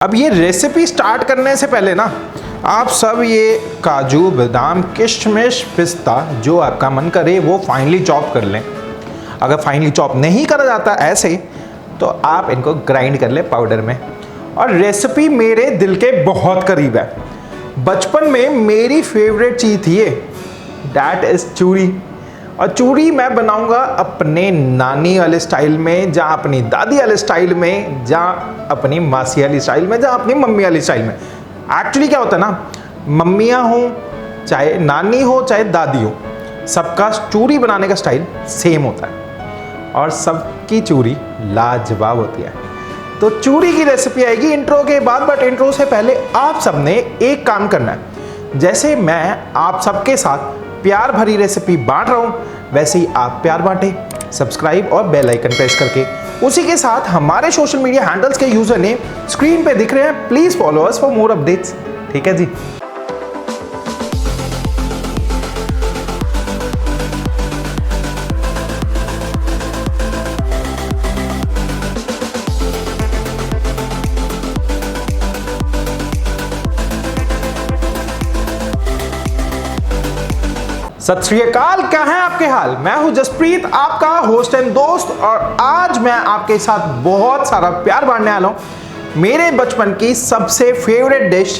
अब ये recipe start करने से पहले ना आप सब ये काजू बादाम किशमिश पिस्ता जो आपका मन करे वो फाइनली चॉप कर लें। अगर फाइनली चॉप नहीं करा जाता ऐसे तो आप इनको ग्राइंड कर लें पाउडर में। और रेसिपी मेरे दिल के बहुत करीब है। बचपन में मेरी फेवरेट चीज़ थी ये, दैट इज़ चूरी। और चूरी मैं बनाऊंगा अपने नानी वाले स्टाइल में, जहाँ अपनी दादी वाले स्टाइल में, जहाँ अपनी मासी वाली स्टाइल में, जहाँ अपनी मम्मी वाली स्टाइल में। एक्चुअली क्या होता है ना, मम्मियाँ हो चाहे नानी हो चाहे दादी हो, सबका चूरी बनाने का स्टाइल सेम होता है और सबकी चूरी लाजवाब होती है। तो चूरी की रेसिपी आएगी इंट्रो के बाद, बट इंट्रो से पहले आप सबने एक काम करना है। जैसे मैं आप सबके साथ प्यार भरी रेसिपी बांट रहा हूँ, वैसे ही आप प्यार बांटें सब्सक्राइब और बेल आइकन प्रेस करके। उसी के साथ हमारे सोशल मीडिया हैंडल्स के यूजर नेम स्क्रीन पे दिख रहे हैं, please follow us for more updates. ठीक है जी। सत श्री अकाल, क्या है आपके हाल। मैं हूं जसप्रीत, आपका होस्ट एंड दोस्त, और आज मैं आपके साथ बहुत सारा प्यार बांटने वाला हूं मेरे बचपन की सबसे फेवरेट डिश,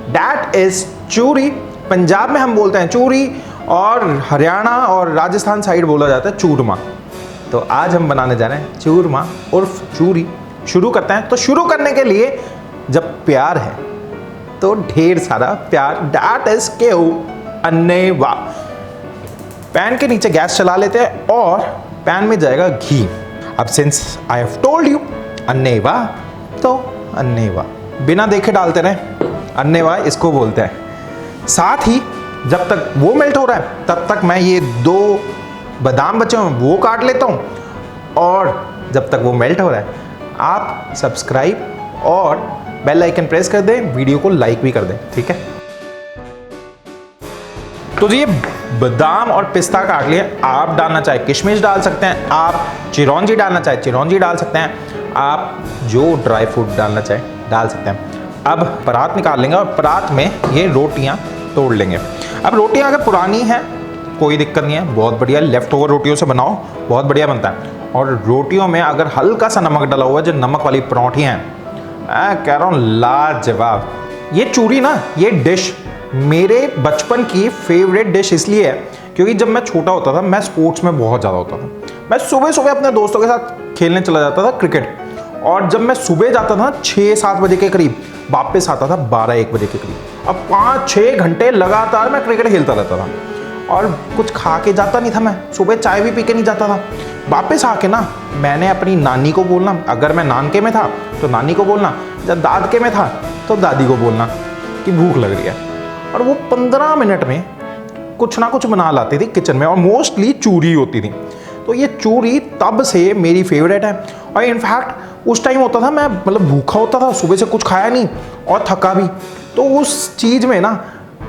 दैट इज चूरी। पंजाब में हम बोलते हैं चूरी और हरियाणा और राजस्थान साइड बोला जाता है चूरमा। तो आज हम बनाने जा रहे हैं चूरमा उर्फ चूरी। शुरू करते हैं। तो शुरू करने के लिए जब प्यार है तो ढेर सारा प्यार, दैट इज केहू अन्ने वाह। पैन के नीचे गैस चला लेते हैं और पैन में जाएगा घी। अब since I have told you अन्नेवा, तो अन्नेवा बिना देखे डालते रहे, अन्नेवा इसको बोलते हैं। साथ ही जब तक वो मेल्ट हो रहा है तब तक मैं ये 2 बादाम बचे हुए वो काट लेता हूँ, और जब तक वो मेल्ट हो रहा है आप सब्सक्राइब और बेल आइकन प्रेस कर दें, वीडियो को लाइक भी कर दें। ठीक है। तो ये बादाम और पिस्ता काट लिए। आप डालना चाहे किशमिश डाल सकते हैं, आप चिरौंजी डालना चाहे चिरौंजी डाल सकते हैं, आप जो ड्राई फ्रूट डालना चाहे डाल सकते हैं। अब परात निकाल लेंगे और परात में ये रोटियां तोड़ लेंगे। अब रोटियां अगर पुरानी हैं कोई दिक्कत नहीं है, बहुत बढ़िया, लेफ्ट ओवर रोटियों से बनाओ, बहुत बढ़िया बनता है। और रोटियों में अगर हल्का सा नमक डाला हुआ है, जो नमक वाली परौंठियाँ हैं, मैं कह रहा हूँ लाजवाब। ये चूरी ना, ये डिश मेरे बचपन की फेवरेट डिश इसलिए है क्योंकि जब मैं छोटा होता था मैं स्पोर्ट्स में बहुत ज़्यादा होता था। मैं सुबह सुबह अपने दोस्तों के साथ खेलने चला जाता था क्रिकेट, और जब मैं सुबह जाता था 6-7 बजे के करीब, वापस आता था 12-1 बजे के करीब। अब 5-6 घंटे लगातार मैं क्रिकेट खेलता रहता था और कुछ खा के जाता नहीं था। मैं सुबह चाय भी पी के नहीं जाता था। वापस आके ना मैंने अपनी नानी को बोलना, अगर मैं नानके में था तो नानी को बोलना, जब दादके में था तो दादी को बोलना कि भूख लग रही है, और वो 15 मिनट में कुछ ना कुछ बना लाती थी किचन में, और मोस्टली चूरी होती थी। तो ये चूरी तब से मेरी फेवरेट है। और इनफैक्ट उस टाइम होता था मैं मतलब भूखा होता था, सुबह से कुछ खाया नहीं और थका भी, तो उस चीज़ में ना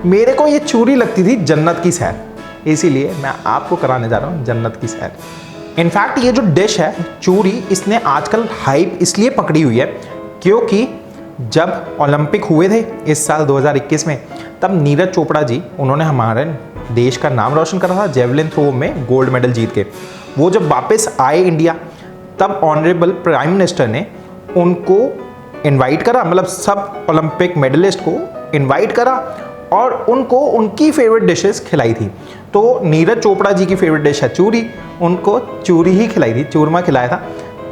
मेरे को ये चूरी लगती थी जन्नत की सैर। इसीलिए मैं आपको कराने जा रहा हूँ जन्नत की सैर। इनफैक्ट ये जो डिश है चूरी, इसने आजकल हाइप इसलिए पकड़ी हुई है क्योंकि जब ओलंपिक हुए थे इस साल 2021 में, तब नीरज चोपड़ा जी, उन्होंने हमारे देश का नाम रोशन करा था जेवलिन थ्रो में गोल्ड मेडल जीत के। वो जब वापस आए इंडिया, तब ऑनरेबल प्राइम मिनिस्टर ने उनको इनवाइट करा, मतलब सब ओलंपिक मेडलिस्ट को इनवाइट करा और उनको उनकी फेवरेट डिशेस खिलाई थी। तो नीरज चोपड़ा जी की फेवरेट डिश है चूरी, उनको चूरी ही खिलाई थी, चूरमा खिलाया था।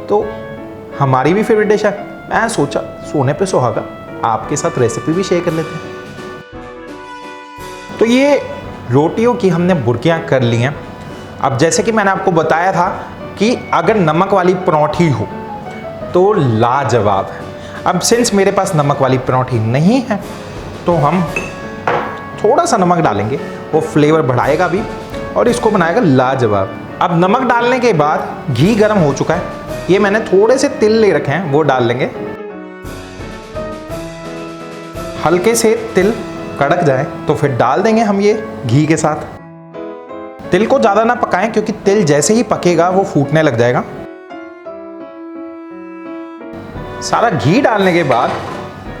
तो हमारी भी फेवरेट डिश है। मैं सोचा सोने पे सुहागा, आपके साथ रेसिपी भी शेयर कर लेते हैं। तो ये रोटियों की हमने बुर्कियां कर ली हैं। अब जैसे कि मैंने आपको बताया था कि अगर नमक वाली परौंठी हो तो लाजवाब है। अब सिंस मेरे पास नमक वाली परौंठी नहीं है तो हम थोड़ा सा नमक डालेंगे, वो फ्लेवर बढ़ाएगा भी और इसको बनाएगा लाजवाब। अब नमक डालने के बाद घी गर्म हो चुका है, ये मैंने थोड़े से तिल ले रखे हैं, वो डाल लेंगे। हल्के से तिल कड़क जाए तो फिर डाल देंगे हम ये घी के साथ। तिल को ज़्यादा ना पकाएं क्योंकि तिल जैसे ही पकेगा वो फूटने लग जाएगा। सारा घी डालने के बाद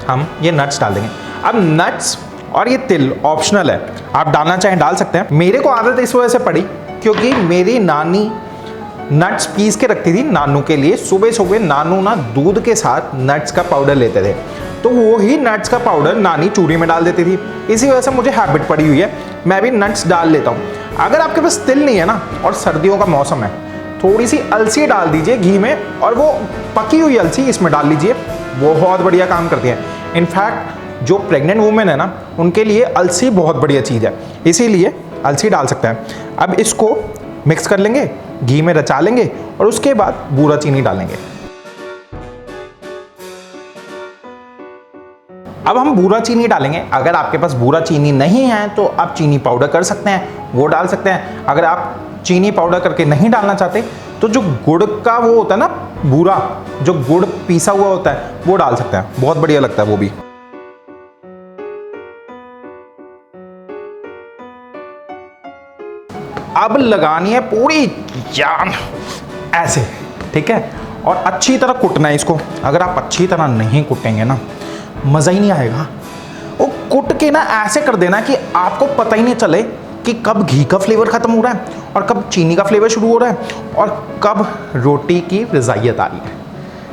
हम ये नट्स डाल देंगे। अब नट्स और ये तिल ऑप्शनल है, आप डालना चाहें डाल सकते हैं। मेरे को आदत इस वजह से पड़ी क्योंकि मेरी नानी नट्स पीस के रखती थी नानू के लिए। सुबह सुबह नानू ना दूध के साथ नट्स का पाउडर लेते थे, तो वो ही नट्स का पाउडर नानी चूरी में डाल देती थी। इसी वजह से मुझे हैबिट पड़ी हुई है, मैं भी नट्स डाल लेता हूँ। अगर आपके पास तिल नहीं है ना और सर्दियों का मौसम है, थोड़ी सी अलसी डाल दीजिए घी में, और वो पकी हुई अलसी इसमें डाल लीजिए, बहुत बढ़िया काम करती है। इनफैक्ट जो प्रेग्नेंट वुमेन है ना, उनके लिए अलसी बहुत बढ़िया चीज़ है, इसीलिए अलसी डाल सकते हैं। अब इसको मिक्स कर लेंगे, घी में रचा लेंगे और उसके बाद बूरा चीनी डालेंगे। अब हम बूरा चीनी डालेंगे। अगर आपके पास बूरा चीनी नहीं है तो आप चीनी पाउडर कर सकते हैं, वो डाल सकते हैं। अगर आप चीनी पाउडर करके नहीं डालना चाहते तो जो गुड़ का वो होता है ना, बूरा जो गुड़ पीसा हुआ होता है, वो डाल सकते हैं, बहुत बढ़िया लगता है वो भी। अब लगानी है पूरी जान ऐसे, ठीक है, और अच्छी तरह कुटना है इसको। अगर आप अच्छी तरह नहीं कुटेंगे ना, मज़ा ही नहीं आएगा। वो कुट के ना ऐसे कर देना कि आपको पता ही नहीं चले कि कब घी का फ्लेवर ख़त्म हो रहा है और कब चीनी का फ्लेवर शुरू हो रहा है और कब रोटी की रज़ाइयत आ रही है,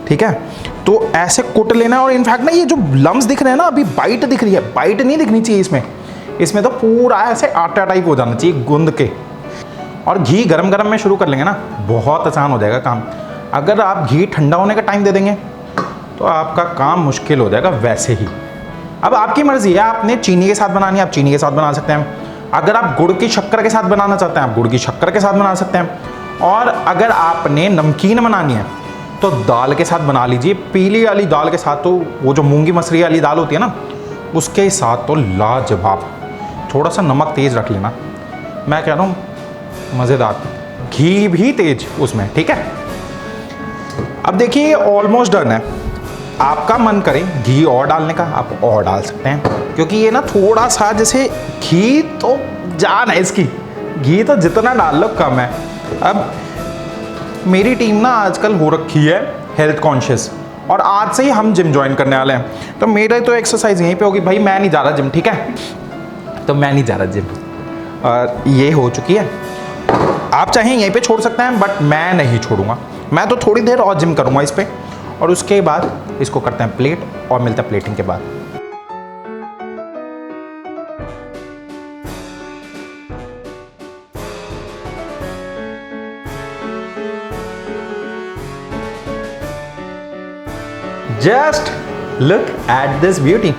ठीक है। तो ऐसे कुट लेना। और इनफैक्ट ना ये जो लम्स दिख रहे हैं ना, अभी बाइट दिख रही है, बाइट नहीं दिखनी चाहिए इसमें तो पूरा ऐसे आटा टाइप हो जाना चाहिए गूंद के। और घी गरम गरम में शुरू कर लेंगे ना, बहुत आसान हो जाएगा काम। अगर आप घी ठंडा होने का टाइम दे देंगे तो आपका काम मुश्किल हो जाएगा वैसे ही। अब आपकी मर्जी है, आपने चीनी के साथ बनानी है आप चीनी के साथ बना सकते हैं। अगर आप गुड़ की शक्कर के साथ बनाना चाहते हैं आप गुड़ की शक्कर के साथ बना सकते हैं। और अगर आपने नमकीन बनानी है तो दाल के साथ बना लीजिए, पीली वाली दाल के साथ। तो वो जो मूंगी मसरी वाली दाल होती है ना, उसके साथ तो लाजवाब। थोड़ा सा नमक तेज़ रख लेना, मैं कह रहा हूँ मज़ेदार, घी भी तेज उसमें, ठीक है। अब देखिए ये ऑलमोस्ट डन है। आपका मन करे घी और डालने का, आप और डाल सकते हैं, क्योंकि ये ना थोड़ा सा जैसे घी तो जान है इसकी, घी तो जितना डाल लो कम है। अब मेरी टीम ना आजकल हो रखी है हेल्थ कॉन्शियस, और आज से ही हम जिम ज्वाइन करने वाले हैं। तो मेरा तो एक्सरसाइज यहीं पे होगी, भाई मैं नहीं जा रहा जिम, ठीक है, तो मैं नहीं जा रहा जिम, और ये हो चुकी है। आप चाहें यहीं पे छोड़ सकते हैं, बट मैं नहीं छोड़ूंगा। मैं तो थोड़ी देर और जिम करूंगा इस पे, और उसके बाद इसको करते हैं प्लेट, और मिलता है प्लेटिंग के बाद। Just look at this beauty.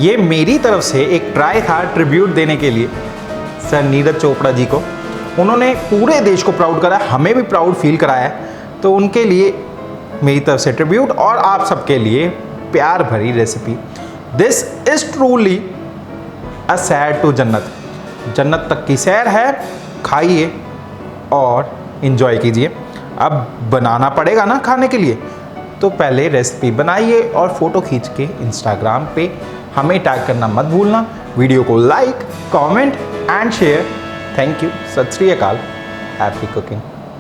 ये मेरी तरफ से एक ट्राई था ट्रिब्यूट देने के लिए सर नीरज चोपड़ा जी को। उन्होंने पूरे देश को प्राउड करा, हमें भी प्राउड फील कराया, तो उनके लिए मेरी तरफ से ट्रिब्यूट, और आप सबके लिए प्यार भरी recipe. This is truly a सैर टू जन्नत। जन्नत तक की सैर है, खाइए और इन्जॉय कीजिए। अब बनाना पड़ेगा ना खाने के लिए, तो पहले रेसिपी बनाइए और फ़ोटो खींच के इंस्टाग्राम पे हमें टैग करना मत भूलना। वीडियो को like, comment and share. Thank you, सत श्री अकाल, हैप्पी कुकिंग।